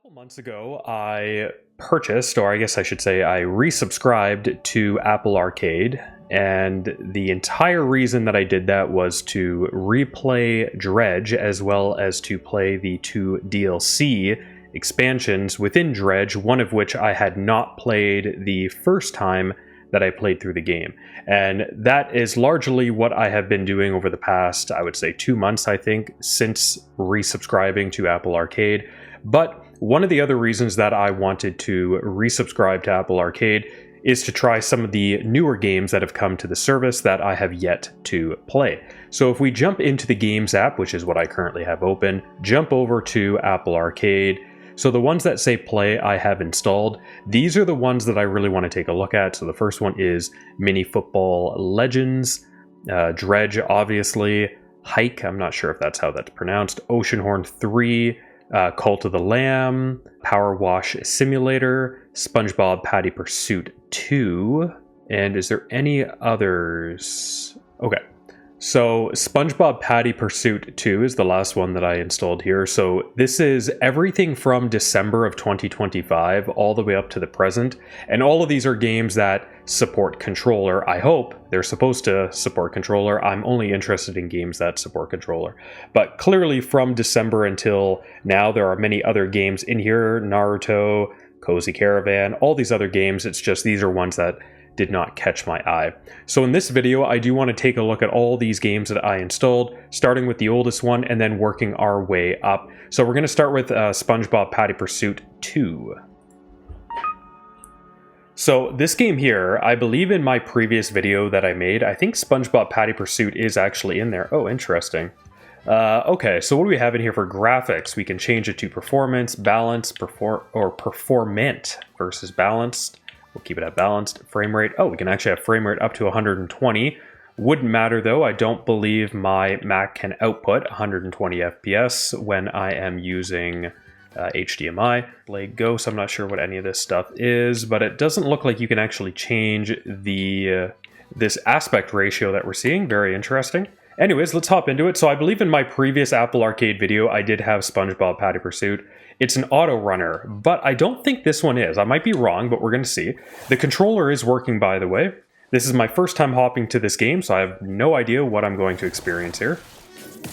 couple months ago, I purchased, or I guess I should say I resubscribed to Apple Arcade, and the entire reason that I did that was to replay Dredge as well as to play the two DLC expansions within Dredge, one of which I had not played the first time that I played through the game. And that is largely what I have been doing over the past, I would say 2 months, I think, since resubscribing to Apple Arcade. But one of the other reasons that I wanted to resubscribe to Apple Arcade is to try some of the newer games that have come to the service that I have yet to play. So if we jump into the Games app, which is what I currently have open, jump over to Apple Arcade. So the ones that say play I have installed. These are the ones that I really want to take a look at. So the first one is Mini Football Legends, Dredge obviously, HYKE, I'm not sure if that's how that's pronounced, Oceanhorn 3, Cult of the Lamb, PowerWash Simulator, SpongeBob Patty Pursuit 2, and is there any others? Okay, so SpongeBob Patty Pursuit 2 is the last one that I installed here. So this is everything from December of 2025 all the way up to the present, and all of these are games that support controller. I hope they're supposed to support controller. I'm only interested in games that support controller. But clearly from December until now, there are many other games in here. Naruto, Cozy Caravan, all these other games. It's just these are ones that did not catch my eye. So in this video, I do want to take a look at all these games that I installed, starting with the oldest one and then working our way up. So we're going to start with SpongeBob Patty Pursuit 2. So this game here, I believe in my previous video that I made, I think SpongeBob Patty Pursuit is actually in there. Oh, interesting. Okay, so what do we have in here for graphics? We can change it to performance, balance, performant versus balanced. We'll keep it at balanced. Frame rate. Oh, we can actually have frame rate up to 120. Wouldn't matter though. I don't believe my Mac can output 120 FPS when I am using HDMI. Blade Ghost, I'm not sure what any of this stuff is, but it doesn't look like you can actually change the this aspect ratio that we're seeing. Very interesting. Anyways, let's hop into it. So I believe in my previous Apple Arcade video, I did have SpongeBob Patty Pursuit. It's an auto runner, but I don't think this one is. I might be wrong, but we're going to see. The controller is working, by the way. This is my first time hopping to this game, so I have no idea what I'm going to experience here.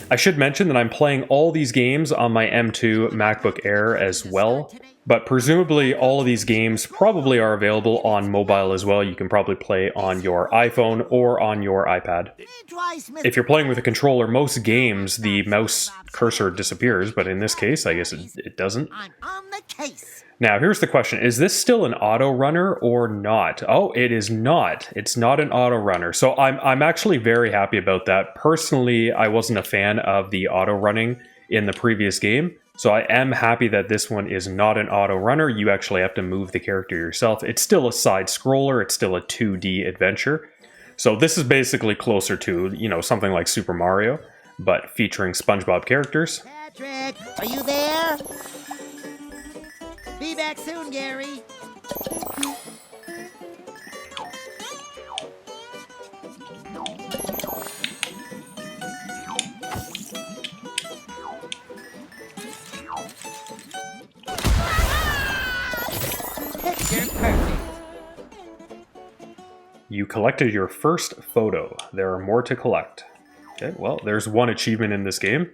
I should mention that I'm playing all these games on my M2 MacBook Air as well, but presumably all of these games probably are available on mobile as well. You can probably play on your iPhone or on your iPad. If you're playing with a controller, most games the mouse cursor disappears, but in this case, I guess it doesn't. Now, here's the question. Is this still an auto runner or not? Oh, it is not. It's not an auto runner. So I'm actually very happy about that. Personally, I wasn't a fan of the auto running in the previous game. So I am happy that this one is not an auto runner. You actually have to move the character yourself. It's still a side scroller. It's still a 2D adventure. So this is basically closer to, you know, something like Super Mario, but featuring SpongeBob characters. Patrick, are you there? Be back soon, Gary. Picture perfect. You collected your first photo. There are more to collect. Okay, well, there's one achievement in this game.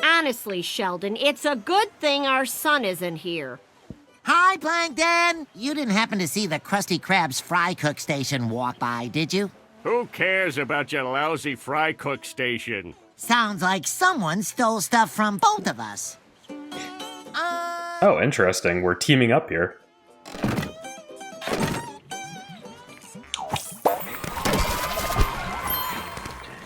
Honestly, Sheldon, it's a good thing our son isn't here. Hi, Plankton. You didn't happen to see the Krusty Krab's fry cook station walk by, did you? Who cares about your lousy fry cook station? Sounds like someone stole stuff from both of us. Oh, interesting. We're teaming up here.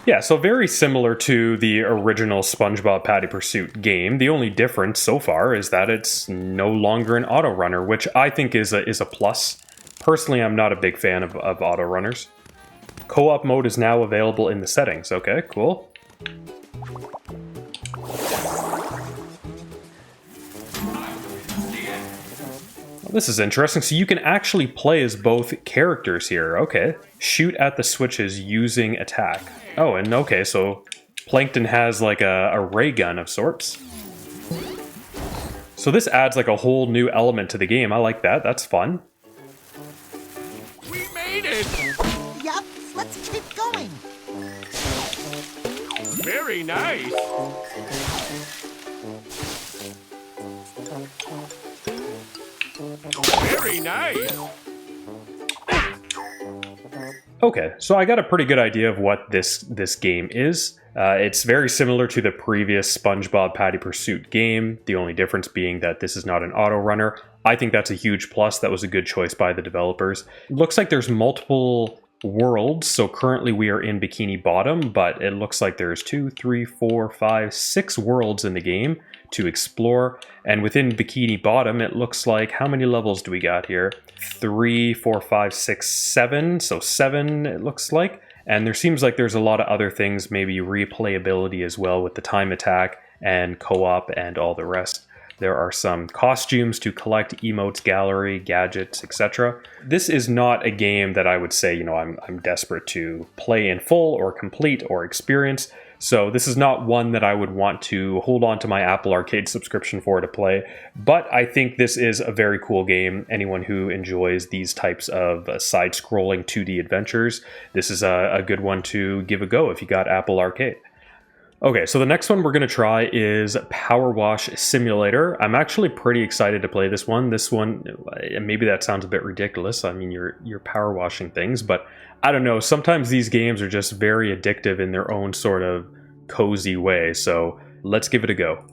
Yeah, so very similar to the original SpongeBob Patty Pursuit game. The only difference so far is that it's no longer an auto runner, which I think is a plus. Personally, I'm not a big fan of auto runners. Co-op mode is now available in the settings. Okay, cool. This is interesting. So you can actually play as both characters here. Okay. Shoot at the switches using attack. Oh, and okay, so Plankton has like a ray gun of sorts. So this adds like a whole new element to the game. I like that. That's fun. We made it! Yup, let's keep going. Very nice. Very nice. Okay, so I got a pretty good idea of what this game is. It's very similar to the previous SpongeBob Patty Pursuit game, the only difference being that this is not an auto runner. I think that's a huge plus. That was a good choice by the developers. Looks like there's multiple worlds, so currently we are in Bikini Bottom, but it looks like there's 2, 3, 4, 5, 6 worlds in the game to explore. And within Bikini Bottom, it looks like, how many levels do we got here? 3, 4, 5, 6, 7. So 7 it looks like. And there seems like there's a lot of other things, maybe replayability as well with the time attack and co-op and all the rest. There are some costumes to collect, emotes, gallery, gadgets, etc. This is not a game that I would say, you know, I'm desperate to play in full or complete or experience. So this is not one that I would want to hold on to my Apple Arcade subscription for to play. But I think this is a very cool game. Anyone who enjoys these types of side-scrolling 2D adventures, this is a good one to give a go if you got Apple Arcade. Okay, so the next one we're going to try is PowerWash Simulator. I'm actually pretty excited to play this one. This one, maybe that sounds a bit ridiculous. I mean, you're power washing things, but I don't know. Sometimes these games are just very addictive in their own sort of cozy way, so let's give it a go.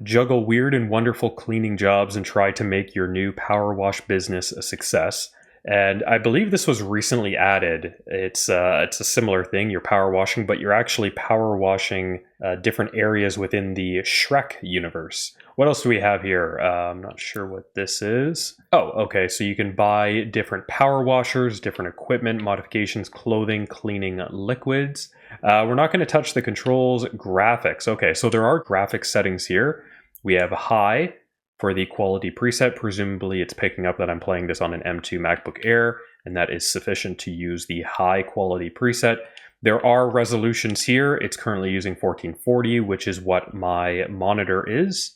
Juggle weird and wonderful cleaning jobs and try to make your new power wash business a success. And I believe this was recently added. It's a similar thing. You're power washing, but you're actually power washing different areas within the Shrek universe. What else do we have here? I'm not sure what this is. Oh, okay. So you can buy different power washers, different equipment, modifications, clothing, cleaning liquids. We're not going to touch the controls. Graphics. Okay, so there are graphic settings here. We have high for the quality preset. Presumably it's picking up that I'm playing this on an M2 MacBook Air, and that is sufficient to use the high quality preset. There are resolutions here. It's currently using 1440, which is what my monitor is.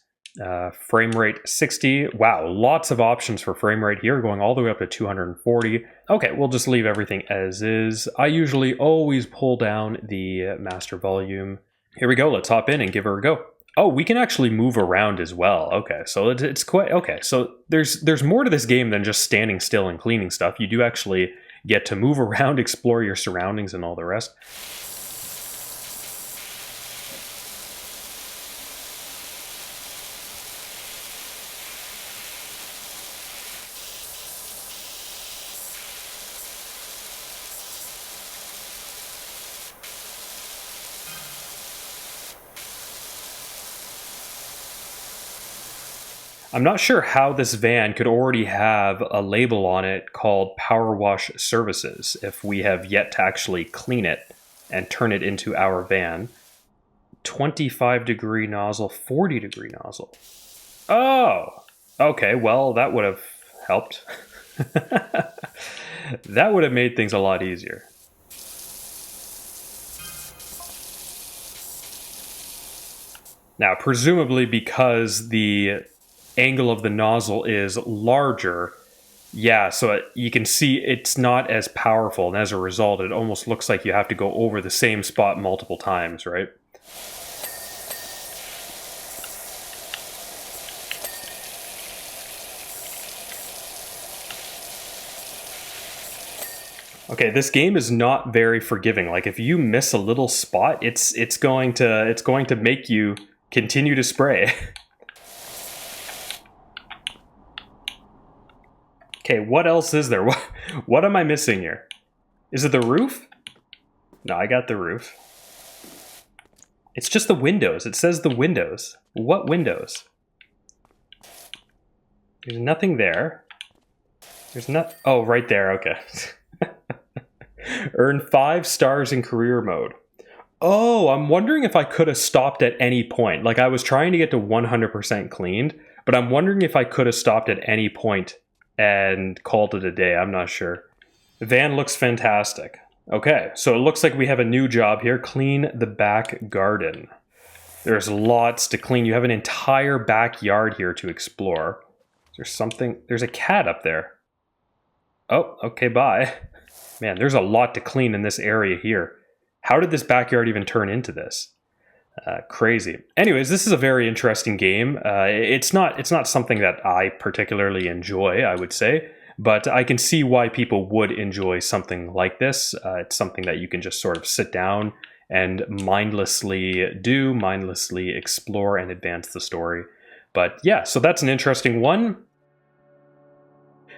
Frame rate 60. Wow, lots of options for frame rate here, going all the way up to 240. Okay, we'll just leave everything as is. I usually always pull down the master volume. Here we go, let's hop in and give her a go. Oh, we can actually move around as well. Okay, so it's quite... Okay, so there's more to this game than just standing still and cleaning stuff. You do actually get to move around, explore your surroundings and all the rest. I'm not sure how this van could already have a label on it called PowerWash Services if we have yet to actually clean it and turn it into our van. 25 degree nozzle, 40 degree nozzle. Oh, okay, well, that would have helped. That would have made things a lot easier. Now, presumably because the angle of the nozzle is larger, yeah, so you can see it's not as powerful, and as a result it almost looks like you have to go over the same spot multiple times, right? Okay, this game is not very forgiving. Like if you miss a little spot, it's going to make you continue to spray. Okay, what else is there? What am I missing here? Is it the roof? No, I got the roof. It's just the windows. It says the windows. What windows? There's nothing there. There's not... Oh, right there. Okay. Earn 5 stars in career mode. Oh, I'm wondering if I could have stopped at any point. Like I was trying to get to 100% cleaned, but I'm wondering if I could have stopped at any point and called it a day. I'm not sure. The van looks fantastic. Okay, so it looks like we have a new job here. Clean the back garden. There's lots to clean. You have an entire backyard here to explore. There's something... There's a cat up there. Oh, okay, bye. Man, there's a lot to clean in this area here. How did this backyard even turn into this? Crazy. Anyways, this is a very interesting game. It's not something that I particularly enjoy, I would say, but I can see why people would enjoy something like this. It's something that you can just sort of sit down and mindlessly explore and advance the story. But yeah, so that's an interesting one.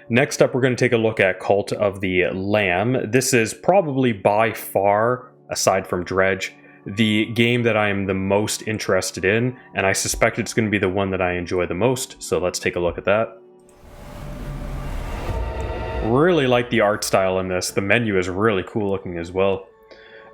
Next up, we're going to take a look at Cult of the Lamb. This is probably by far, aside from Dredge, the game that I am the most interested in, and I suspect it's going to be the one that I enjoy the most, so let's take a look at that. Really like the art style in this. The menu is really cool looking as well.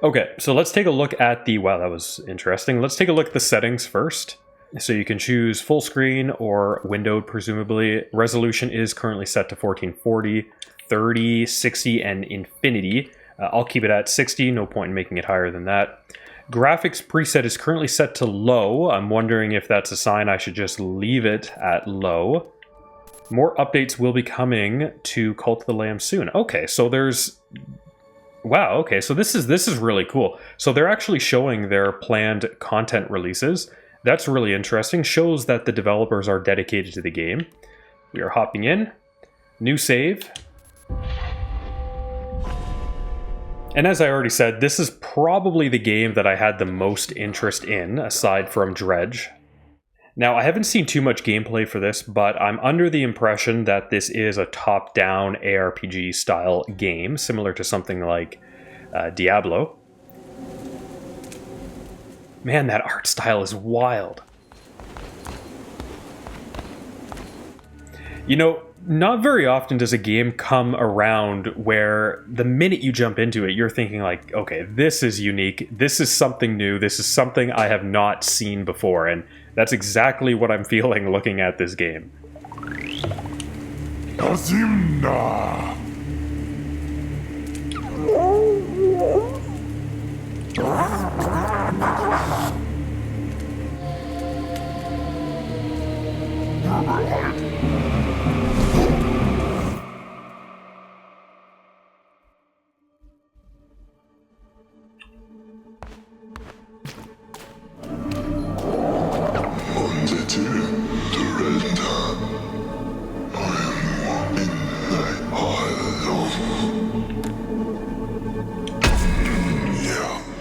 Okay, so let's take a look at the... Wow, that was interesting. Let's take a look at the settings first. So you can choose full screen or windowed, presumably. Resolution is currently set to 1440, 30, 60, and infinity. I'll keep it at 60, no point in making it higher than that. Graphics preset is currently set to low. I'm wondering if that's a sign I should just leave it at low. More updates will be coming to Cult of the Lamb soon. Okay, so there's... Wow, okay, so this is really cool. So they're actually showing their planned content releases. That's really interesting. Shows that the developers are dedicated to the game. We are hopping in. New save. And as I already said, this is probably the game that I had the most interest in, aside from Dredge. Now, I haven't seen too much gameplay for this, but I'm under the impression that this is a top-down ARPG-style game, similar to something like Diablo. Man, that art style is wild. You know, not very often does a game come around where the minute you jump into it, you're thinking like, okay, this is unique, this is something new, this is something I have not seen before, and that's exactly what I'm feeling looking at this game.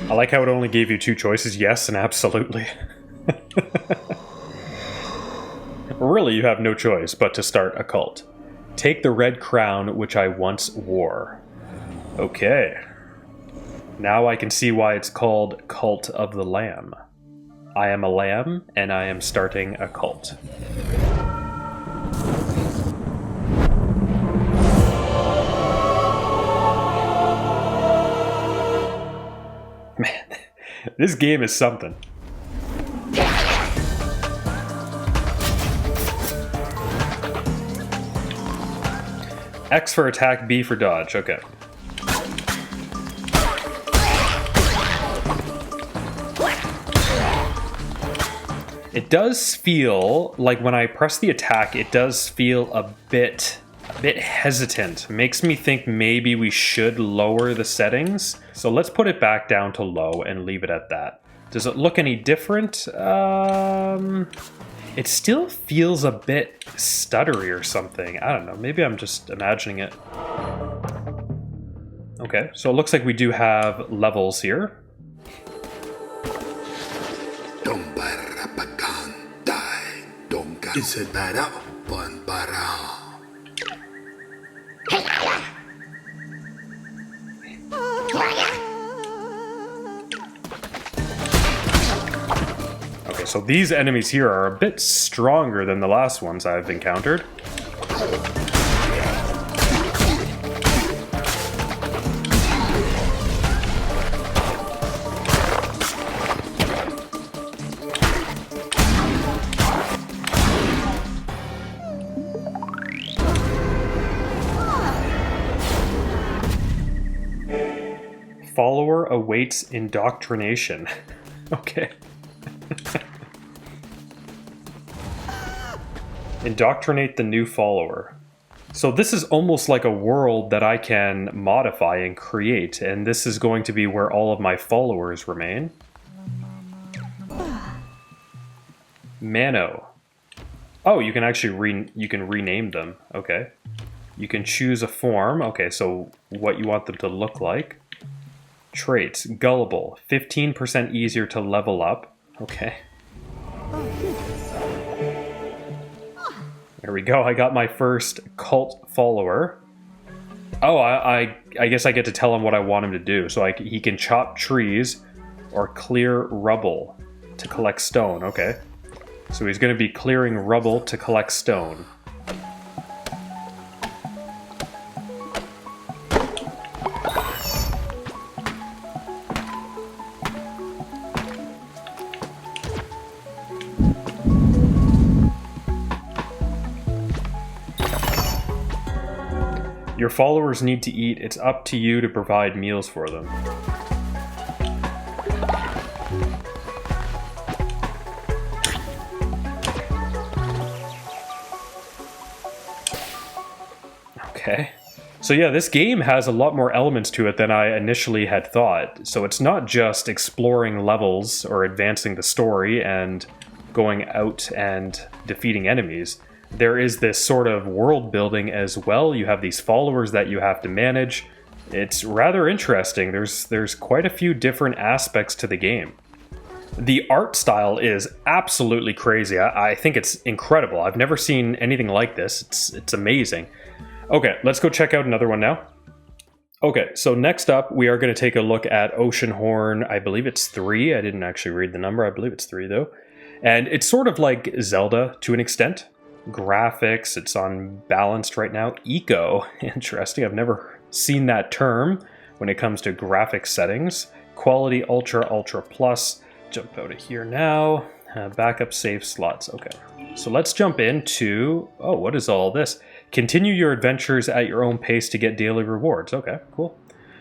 I like how it only gave you two choices, yes and absolutely. Really, you have no choice but to start a cult. Take the red crown which I once wore. Okay. Now I can see why it's called Cult of the Lamb. I am a lamb, and I am starting a cult. Man, this game is something. X for attack, B for dodge. Okay. It does feel like when I press the attack, it does feel a bit hesitant. Makes me think maybe we should lower the settings. So let's put it back down to low and leave it at that. Does it look any different? It still feels a bit stuttery or something. I don't know. Maybe I'm just imagining it. Okay, so it looks like we do have levels here. Okay, so these enemies here are a bit stronger than the last ones I've encountered. Follower awaits indoctrination. Okay. Indoctrinate the new follower. So this is almost like a world that I can modify and create, and this is going to be where all of my followers remain. Mano. Oh, you can actually rename them. Okay. You can choose a form. Okay, so what you want them to look like. Traits. Gullible. 15% easier to level up. Okay. There we go. I got my first cult follower. Oh, I guess I get to tell him what I want him to do. So he can chop trees or clear rubble to collect stone. Okay. So he's going to be clearing rubble to collect stone. Your followers need to eat. It's up to you to provide meals for them. Okay. So yeah, this game has a lot more elements to it than I initially had thought. So it's not just exploring levels or advancing the story and going out and defeating enemies. There is this sort of world building as well. You have these followers that you have to manage. It's rather interesting. There's quite a few different aspects to the game. The art style is absolutely crazy. I think it's incredible. I've never seen anything like this. It's amazing. Okay, let's go check out another one now. Okay, so next up we are going to take a look at Oceanhorn. I believe it's 3. I didn't actually read the number. I believe it's 3 though. And it's sort of like Zelda to an extent. Graphics, it's unbalanced right now. Eco, interesting. I've never seen that term when it comes to graphic settings. Quality, ultra, ultra plus. Jump out of here now. Backup save slots. Okay, so let's jump into... Oh, what is all this? Continue your adventures at your own pace to get daily rewards. Okay, cool.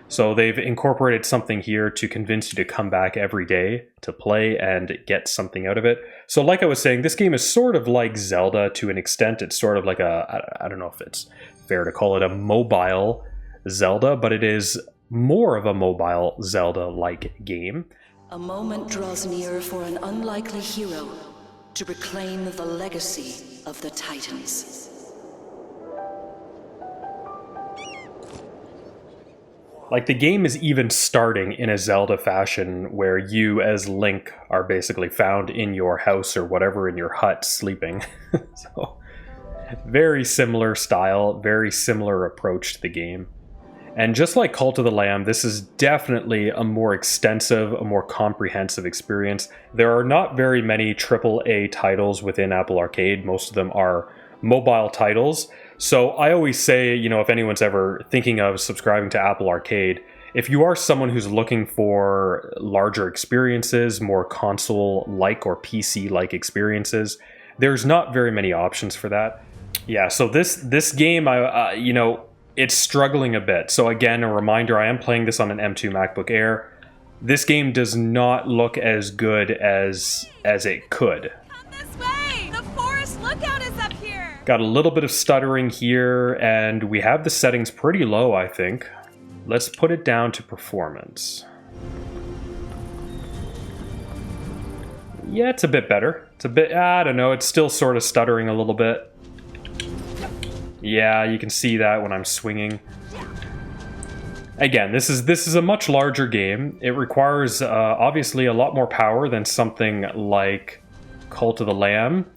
So they've incorporated something here to convince you to come back every day to play and get something out of it. So like I was saying, this game is sort of like Zelda to an extent. It's sort of like I don't know if it's fair to call it a mobile Zelda, but it is more of a mobile Zelda-like game. A moment draws near for an unlikely hero to reclaim the legacy of the Titans. Like, the game is even starting in a Zelda fashion where you as Link are basically found in your house or whatever, in your hut, sleeping. So, very similar style, very similar approach to the game. And just like Cult of the Lamb, this is definitely a more extensive, a more comprehensive experience. There are not very many AAA titles within Apple Arcade. Most of them are mobile titles. So I always say, you know, if anyone's ever thinking of subscribing to Apple Arcade, if you are someone who's looking for larger experiences, more console-like or PC-like experiences, there's not very many options for that. Yeah, so this game, you know, it's struggling a bit. So again, a reminder, I am playing this on an M2 MacBook Air. This game does not look as good as it could. Come this way! The forest lookout is up here! Got a little bit of stuttering here, and we have the settings pretty low, I think. Let's put it down to performance. Yeah, it's a bit better. It's a bit, I don't know, it's still sort of stuttering a little bit. Yeah, you can see that when I'm swinging. Again, this is a much larger game. It requires, obviously, a lot more power than something like Cult of the Lamb.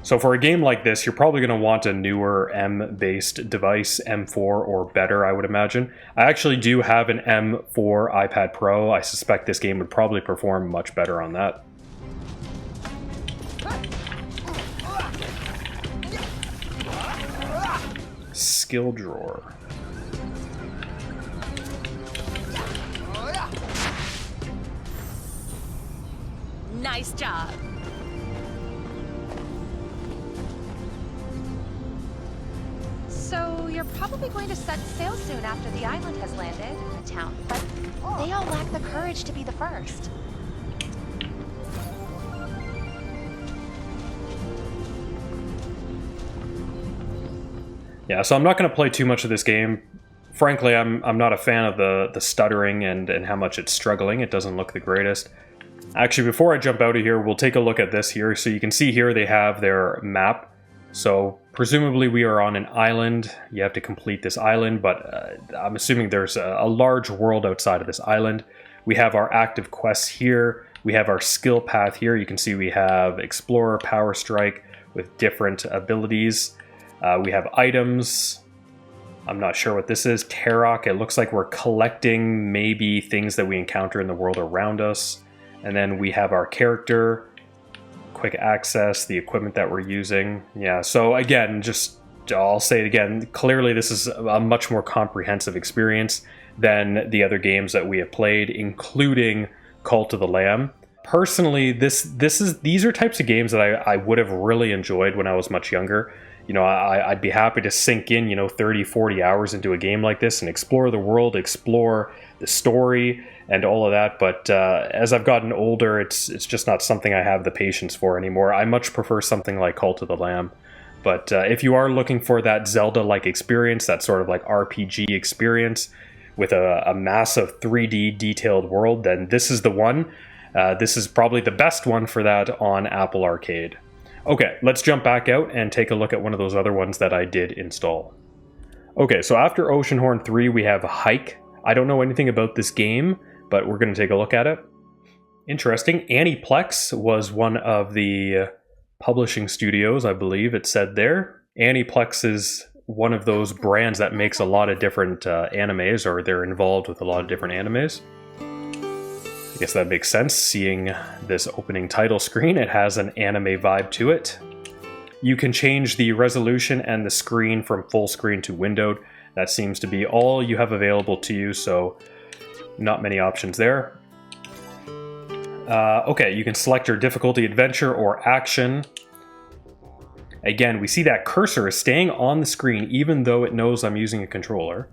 So for a game like this, you're probably going to want a newer M-based device, M4 or better, I would imagine. I actually do have an M4 iPad Pro. I suspect this game would probably perform much better on that. Skill drawer. Nice job. So, you're probably going to set sail soon after the island has landed in the town, but they all lack the courage to be the first. Yeah, so I'm not going to play too much of this game. Frankly, I'm not a fan of the stuttering and how much it's struggling. It doesn't look the greatest. Actually, before I jump out of here, we'll take a look at this here. So you can see here they have their map. So presumably we are on an island. You have to complete this island, but I'm assuming there's a large world outside of this island. We have our active quests here. We have our skill path here. You can see we have Explorer, Power Strike with different abilities. We have items. I'm not sure what this is. Tarok. It looks like we're collecting maybe things that we encounter in the world around us. And then we have our character, quick access, the equipment that we're using. Yeah, so again, just I'll say it again, clearly this is a much more comprehensive experience than the other games that we have played, including Cult of the Lamb. Personally, these are types of games that I would have really enjoyed when I was much younger. You know, I'd be happy to sink in, 30, 40 hours into a game like this and explore the world, explore the story, and all of that. But as I've gotten older, it's just not something I have the patience for anymore. I much prefer something like Cult of the Lamb. But if you are looking for that Zelda-like experience, that sort of like RPG experience with a massive 3D detailed world, then this is the one. This is probably the best one for that on Apple Arcade. Okay, let's jump back out and take a look at one of those other ones that I did install. Okay, so after Oceanhorn 3, we have HYKE. I don't know anything about this game, but we're going to take a look at it. Interesting. Aniplex was one of the publishing studios, I believe it said there. Aniplex is one of those brands that makes a lot of different animes, or they're involved with a lot of different animes. I guess that makes sense, seeing this opening title screen. It has an anime vibe to it. You can change the resolution and the screen from full screen to windowed. That seems to be all you have available to you, so not many options there. Okay, you can select your difficulty, adventure or action. Again, we see that cursor is staying on the screen even though it knows I'm using a controller.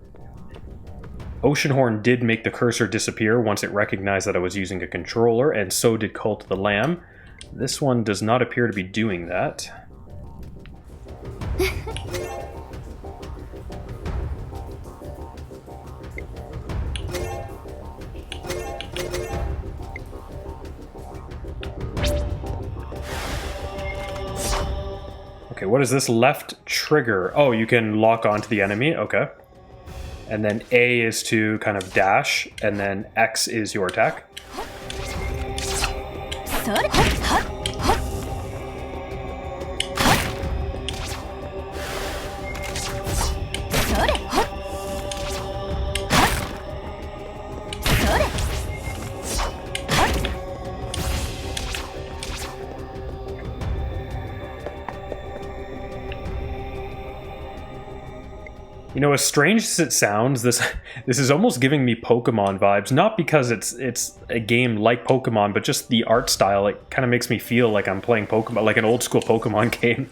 Oceanhorn did make the cursor disappear once it recognized that I was using a controller, and so did Cult of the Lamb. This one does not appear to be doing that. Okay, what is this left trigger? Oh, you can lock onto the enemy, okay. And then A is to kind of dash, and then X is your attack. You know, as strange as it sounds, this is almost giving me Pokemon vibes. Not because it's a game like Pokemon, but just the art style. It kind of makes me feel like I'm playing Pokemon, like an old school Pokemon game.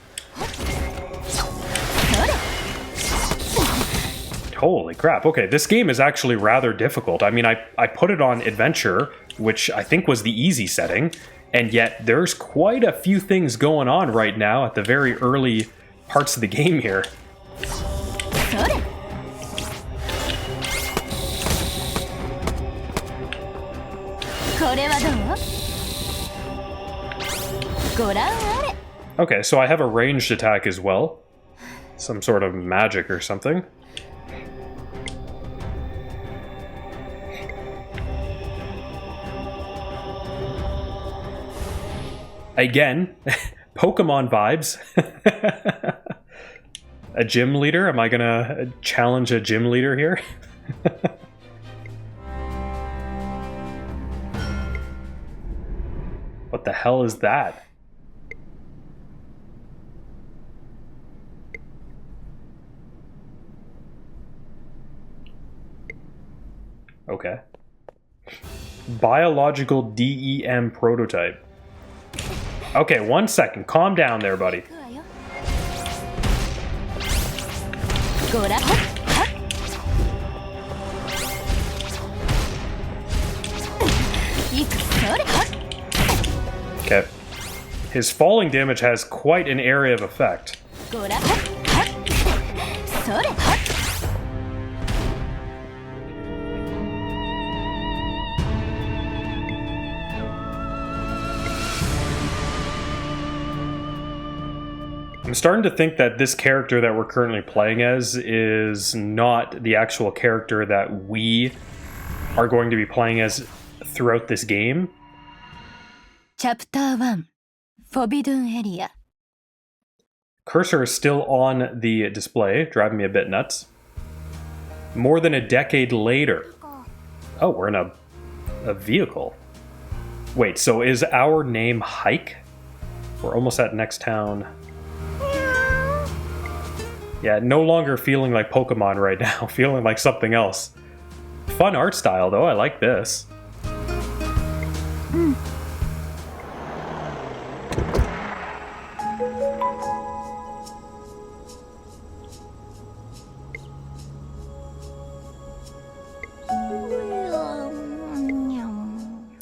Holy crap. Okay, this game is actually rather difficult. I mean, I put it on Adventure, which I think was the easy setting, and yet there's quite a few things going on right now at the very early parts of the game here. Okay, so I have a ranged attack as well. Some sort of magic or something. Again, Pokemon vibes. A gym leader? Am I gonna challenge a gym leader here? What the hell is that? Okay. Biological DEM prototype. Okay, 1 second. Calm down there, buddy. Okay. His falling damage has quite an area of effect. I'm starting to think that this character that we're currently playing as is not the actual character that we are going to be playing as throughout this game. Chapter 1 Forbidden Area. Cursor is still on the display, driving me a bit nuts. More than a decade later. Oh, we're in a vehicle. Wait, so is our name HYKE? We're almost at next town. Yeah, no longer feeling like Pokemon right now, feeling like something else. Fun art style though, I like this.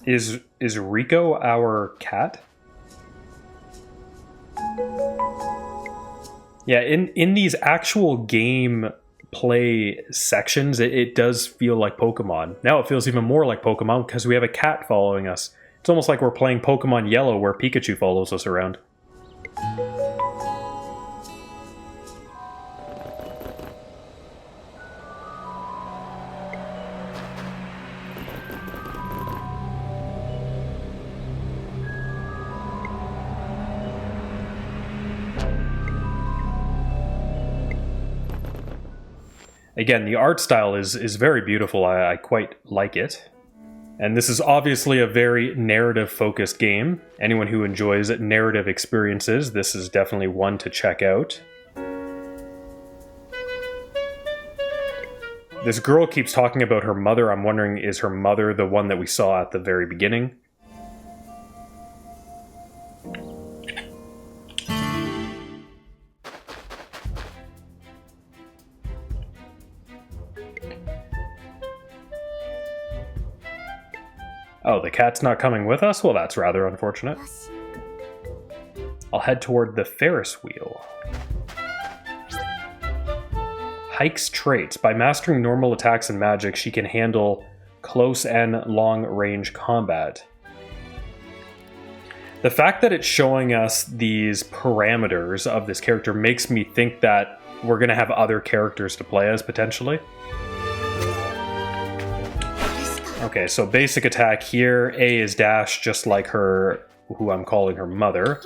Is Rico our cat? Yeah, in these actual game play sections, it does feel like Pokemon. Now it feels even more like Pokemon because we have a cat following us. It's almost like we're playing Pokemon Yellow where Pikachu follows us around. Again, the art style is very beautiful. I quite like it. And this is obviously a very narrative-focused game. Anyone who enjoys narrative experiences, this is definitely one to check out. This girl keeps talking about her mother. I'm wondering, is her mother the one that we saw at the very beginning? Oh, the cat's not coming with us? Well, that's rather unfortunate. I'll head toward the Ferris wheel. HYKE's traits. By mastering normal attacks and magic, she can handle close and long-range combat. The fact that it's showing us these parameters of this character makes me think that we're going to have other characters to play as, potentially. Okay, so basic attack here. A is dash, just like her, who I'm calling her mother.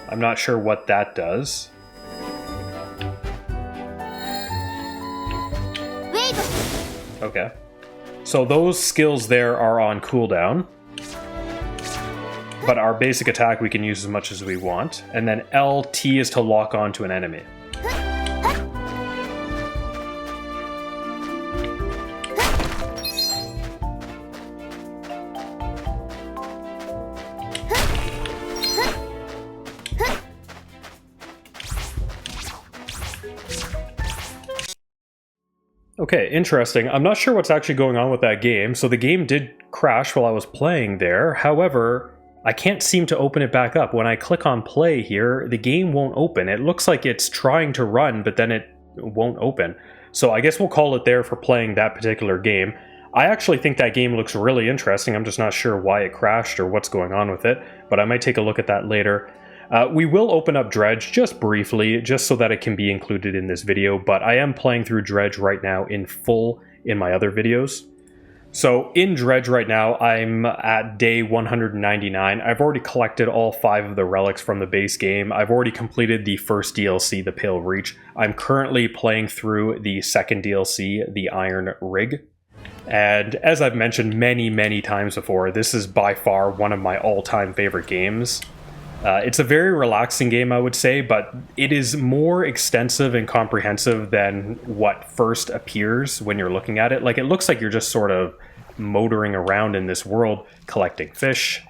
I'm not sure what that does. Okay. So those skills there are on cooldown. But our basic attack we can use as much as we want. And then LT is to lock onto an enemy. Okay, interesting. I'm not sure what's actually going on with that game. So the game did crash while I was playing there. However, I can't seem to open it back up. When I click on play here, the game won't open. It looks like it's trying to run, but then it won't open. So I guess we'll call it there for playing that particular game. I actually think that game looks really interesting. I'm just not sure why it crashed or what's going on with it, but I might take a look at that later. We will open up Dredge just briefly, just so that it can be included in this video, but I am playing through Dredge right now in full in my other videos. So in Dredge right now, I'm at day 199. I've already collected all 5 of the relics from the base game. I've already completed the first DLC, the Pale Reach. I'm currently playing through the second DLC, the Iron Rig. And as I've mentioned many times before, this is by far one of my all-time favorite games. It's a very relaxing game, I would say, but it is more extensive and comprehensive than what first appears when you're looking at it. Like, it looks like you're just sort of motoring around in this world, collecting fish.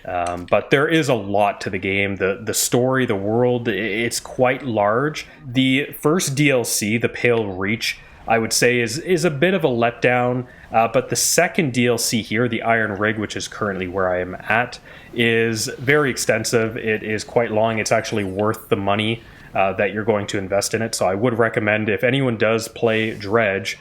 But there is a lot to the game. The story, the world, it's quite large. The first DLC, The Pale Reach, I would say is a bit of a letdown. But the second DLC here, the Iron Rig, which is currently where I am at, is very extensive. It is quite long. It's actually worth the money that you're going to invest in it. So I would recommend, if anyone does play Dredge,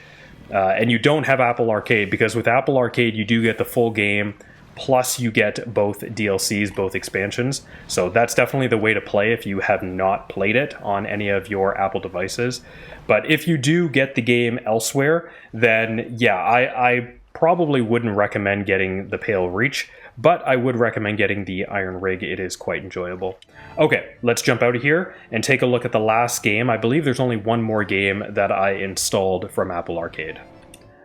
and you don't have Apple Arcade, because with Apple Arcade you do get the full game, plus you get both DLCs, both expansions. So that's definitely the way to play if you have not played it on any of your Apple devices. But if you do get the game elsewhere, then yeah, I probably wouldn't recommend getting the Pale Reach, but I would recommend getting the Iron Rig. It is quite enjoyable. Okay, let's jump out of here and take a look at the last game. I believe there's only one more game that I installed from Apple Arcade.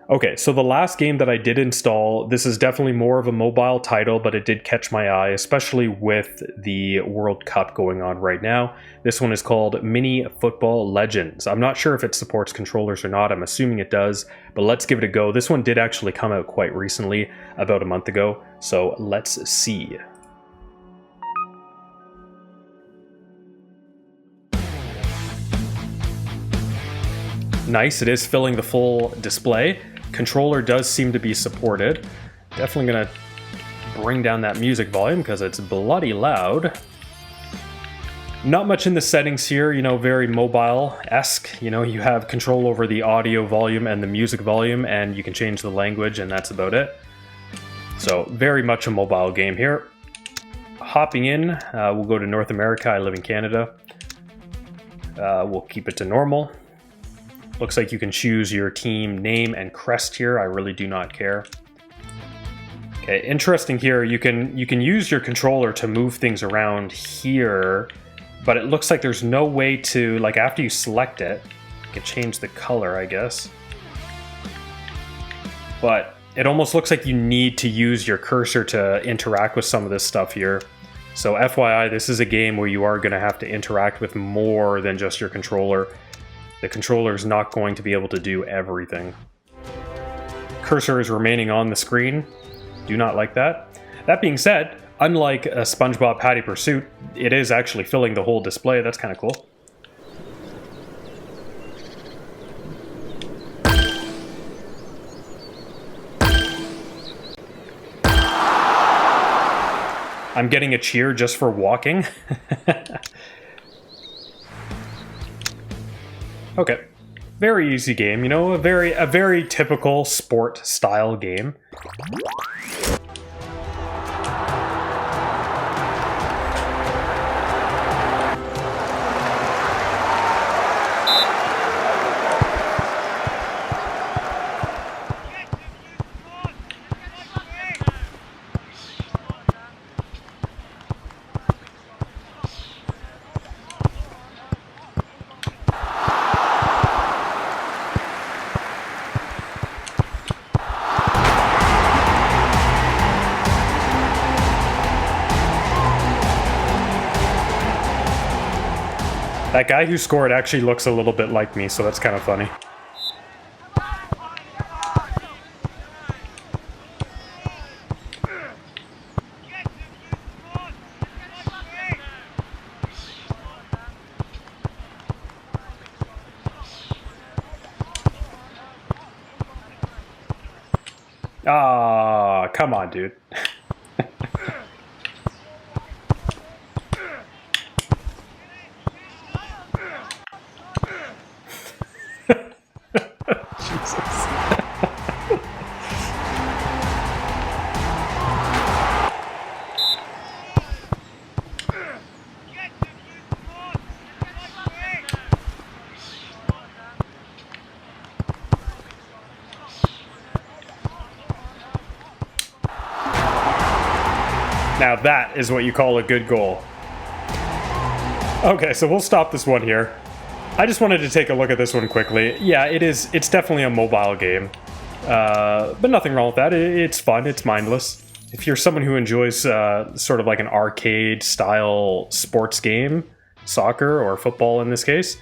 Okay, so the last game that I did install, this is definitely more of a mobile title, but it did catch my eye, especially with the World Cup going on right now. This one is called Mini Football Legends. I'm not sure if it supports controllers or not. I'm assuming it does, but let's give it a go. This one did actually come out quite recently, about a month ago, so let's see. Nice, it is filling the full display. Controller does seem to be supported. Definitely gonna bring down that music volume because it's bloody loud. Not much in the settings here, you know, very mobile-esque. You know, you have control over the audio volume and the music volume, and you can change the language, and that's about it. So very much a mobile game here. Hopping in, we'll go to North America. I live in Canada. We'll keep it to normal. Looks like you can choose your team name and crest here. I really do not care. Okay, interesting here. You can use your controller to move things around here, but it looks like there's no way to, like, after you select it, you can change the color, I guess. But it almost looks like you need to use your cursor to interact with some of this stuff here. So FYI, this is a game where you are going to have to interact with more than just your controller. The controller is not going to be able to do everything. Cursor is remaining on the screen. Do not like that. That being said, unlike a SpongeBob Patty Pursuit, it is actually filling the whole display. That's kind of cool. I'm getting a cheer just for walking. Okay, very easy game, you know, a very typical sport style game. That guy who scored actually looks a little bit like me, so that's kind of funny. Ah, come on, dude. Now that is what you call a good goal. Okay, so we'll stop this one here. I just wanted to take a look at this one quickly. Yeah, it's definitely a mobile game. But nothing wrong with that. It's fun, it's mindless. If you're someone who enjoys sort of like an arcade style sports game, soccer or football in this case,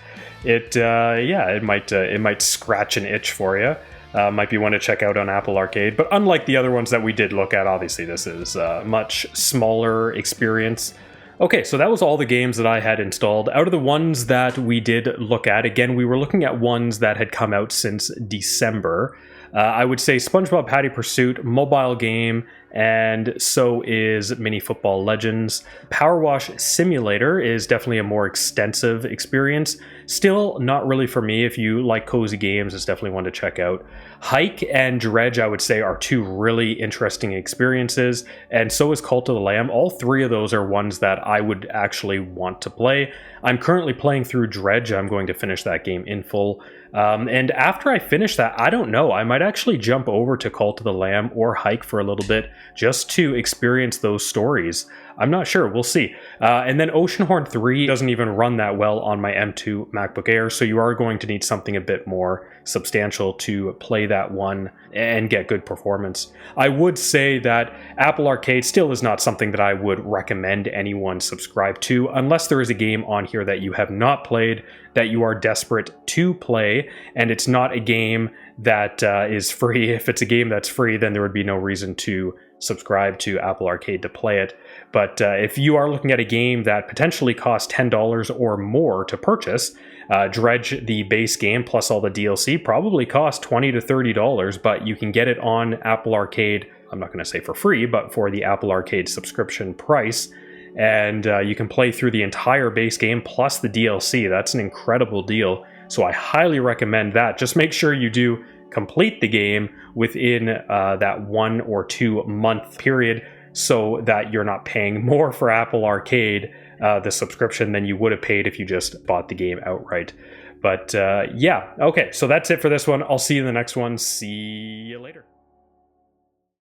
it might scratch an itch for you. Might be one to check out on Apple Arcade. But unlike the other ones that we did look at, obviously this is a much smaller experience. Okay, so that was all the games that I had installed. Out of the ones that we did look at, again, we were looking at ones that had come out since December. I would say SpongeBob Patty Pursuit, mobile game, and so is Mini Football Legends. PowerWash Simulator is definitely a more extensive experience. Still not really for me. If you like cozy games, it's definitely one to check out. HYKE and Dredge, I would say, are two really interesting experiences, and so is Cult of the Lamb. All three of those are ones that I would actually want to play. I'm currently playing through Dredge. I'm going to finish that game in full. And after I finish that, I don't know, I might actually jump over to Cult of the Lamb or HYKE for a little bit just to experience those stories. I'm not sure, we'll see. And then Oceanhorn 3 doesn't even run that well on my M2 MacBook Air, so you are going to need something a bit more substantial to play that one and get good performance. I would say that Apple Arcade still is not something that I would recommend anyone subscribe to unless there is a game on here that you have not played, that you are desperate to play, and it's not a game that is free. If it's a game that's free, then there would be no reason to subscribe to Apple Arcade to play it. But if you are looking at a game that potentially costs $10 or more to purchase, Dredge, the base game plus all the DLC, probably costs $20 to $30, but you can get it on Apple Arcade, I'm not going to say for free, but for the Apple Arcade subscription price. And you can play through the entire base game plus the DLC. That's an incredible deal. So I highly recommend that. Just make sure you do complete the game within that 1 or 2 month period so that you're not paying more for Apple Arcade, the subscription, than you would have paid if you just bought the game outright. But yeah, okay, so that's it for this one. I'll see you in the next one. See you later.